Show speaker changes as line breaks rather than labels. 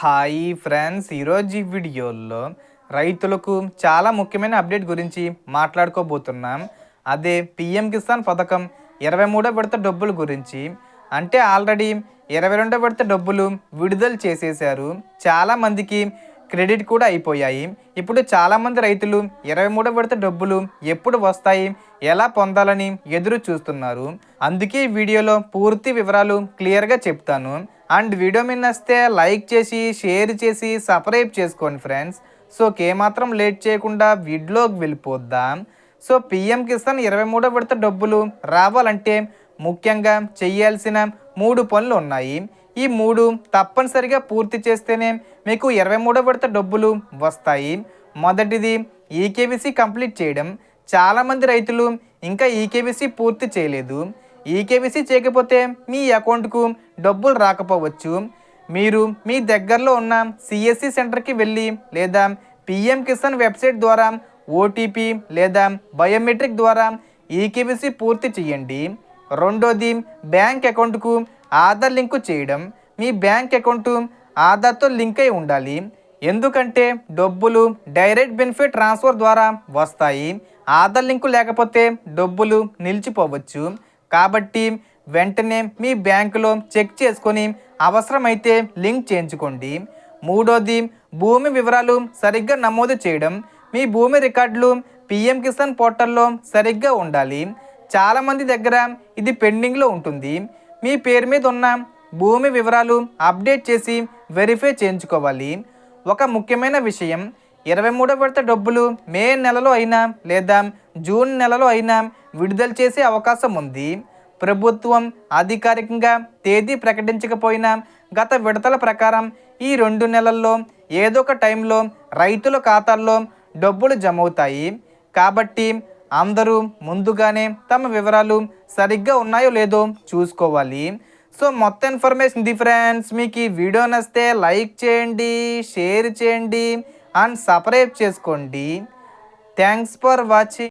Hi friends, ఈరోజు ఈ వీడియోలో రైతులకు చాలా ముఖ్యమైన అప్డేట్ గురించి మాట్లాడుకోబోతున్నాం. అదే పిఎం కిసాన్ పథకం 23వ విడత డబ్బుల గురించి. అంటే ఆల్రెడీ 22వ విడత డబ్బులు విడుదల చేసేశారు. చాలామందికి క్రెడిట్ కూడా అయిపోయాయి. ఇప్పుడు చాలామంది రైతులు 23వ విడత డబ్బులు ఎప్పుడు వస్తాయి, ఎలా పొందాలని ఎదురు చూస్తున్నారు. అందుకే ఈ వీడియోలో పూర్తి వివరాలు క్లియర్గా చెప్తాను. అండ్ వీడియో మీద నచ్చితే లైక్ చేసి, షేర్ చేసి, సబ్స్క్రైబ్ చేసుకోండి ఫ్రెండ్స్. సో ఏమాత్రం లేట్ చేయకుండా వీడియోకి వెళ్ళిపోద్దాం. సో పిఎం కిసాన్ 23వ విడత డబ్బులు రావాలంటే ముఖ్యంగా చేయాల్సిన 3 పనులు ఉన్నాయి. ఈ 3 తప్పనిసరిగా పూర్తి చేస్తేనే మీకు 23వ విడత డబ్బులు వస్తాయి. మొదటిది ఈకేవీసీ కంప్లీట్ చేయడం. చాలామంది రైతులు ఇంకా ఈకేవీసీ పూర్తి చేయలేదు. ఈకేవీసీ చేయకపోతే మీ అకౌంట్కు డబ్బులు రాకపోవచ్చు. మీరు మీ దగ్గరలో ఉన్న సిఎస్సి సెంటర్కి వెళ్ళి లేదా పిఎం కిసాన్ వెబ్సైట్ ద్వారా ఓటీపీ లేదా బయోమెట్రిక్ ద్వారా ఈకేవీసీ పూర్తి చేయండి. రెండోది బ్యాంక్ అకౌంట్కు ఆధార్ లింకు చేయడం. మీ బ్యాంక్ అకౌంట్ ఆధార్తో లింక్ అయి ఉండాలి. ఎందుకంటే డబ్బులు డైరెక్ట్ బెనిఫిట్ ట్రాన్స్ఫర్ ద్వారా వస్తాయి. ఆధార్ లింకు లేకపోతే డబ్బులు నిలిచిపోవచ్చు. కాబట్టి వెంటనే మీ బ్యాంకులో చెక్ చేసుకొని అవసరమైతే లింక్ చేయించుకోండి. మూడోది భూమి వివరాలు సరిగ్గా నమోదు చేయడం. మీ భూమి రికార్డులు పిఎం కిసాన్ పోర్టల్లో సరిగ్గా ఉండాలి. చాలామంది దగ్గర ఇది పెండింగ్లో ఉంటుంది. మీ పేరు మీద ఉన్న భూమి వివరాలు అప్డేట్ చేసి వెరిఫై చేయించుకోవాలి. ఒక ముఖ్యమైన విషయం, 23వ విడత డబ్బులు మే నెలలో అయినా లేదా జూన్ నెలలో అయినా విడుదల చేసే అవకాశం ఉంది. ప్రభుత్వం అధికారికంగా తేదీ ప్రకటించకపోయినా గత విడతల ప్రకారం ఈ 2 నెలల్లో ఏదో ఒక టైంలో రైతుల ఖాతాల్లో డబ్బులు జమ అవుతాయి. కాబట్టి అందరూ ముందుగానే తమ వివరాలు సరిగ్గా ఉన్నాయో లేదో చూసుకోవాలి. సో మొత్తం ఇన్ఫర్మేషన్ ఇది ఫ్రెండ్స్. మీకు ఈ వీడియో నచ్చితే లైక్ చేయండి, షేర్ చేయండి అండ్ సబ్స్క్రైబ్ చేసుకోండి. Thanks for watching.